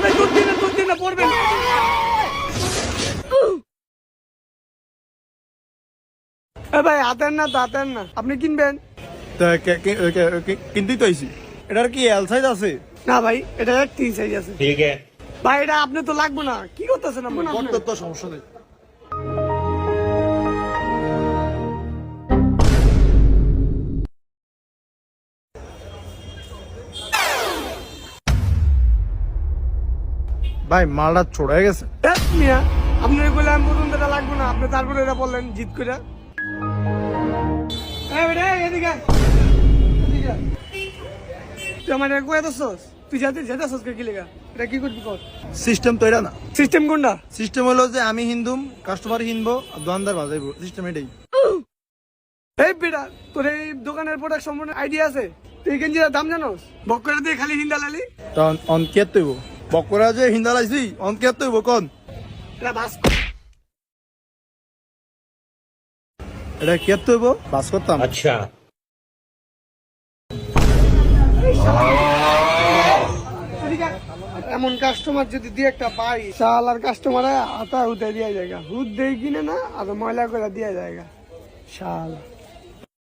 ভাই দুধ দিন না পড়বেন। ভাই হাতের না আপনি কিনবেন? কিনতেই তো আইছি। এটার কি এল সাইজ আছে? না ভাই এটা 3 সাইজ আছে। ठीक है। ভাই এটা আপনি তো লাগবে না, কি করতেছেন আপনি? তো সমস্যা নেই। ভাই মালটা চড়ে গেছে। মিয়া আপনার বললাম প্রথম এটা লাগবে না, আপনি তারপরে এটা বললেন জিত করে। তুই আমার কয়ে দোষ, তুই যেতেছস কি লেগা? এটা কি করবি কর? সিস্টেম তো এটা না। সিস্টেম কোনটা? সিস্টেম হলো যে আমি হিন্দুম, কাস্টমার হিনবো, দোকানদার বাজাইবো। সিস্টেম এটাই। এই বেটা তোর এই দোকানের প্রোডাক্ট সম্বন্ধে আইডিয়া আছে? তুই এই গেঞ্জির দাম জানোস? বক্করা দিয়ে খালি হিন্দা লালি। তখন অনকেত তৈব বকরা যে হিন্দা লাইছি অনকেত তৈব কোন এটা বাস এটা কেত তৈব বাস করতাম। अच्छा। এমন কাস্টমার যদি দিয়ে একটা পাই, শালার কাস্টমার হাতা হুতে দিয়ে জায়গা হুদ দেই কিনে না আর ময়লা করে দিয়ে জায়গা শালা।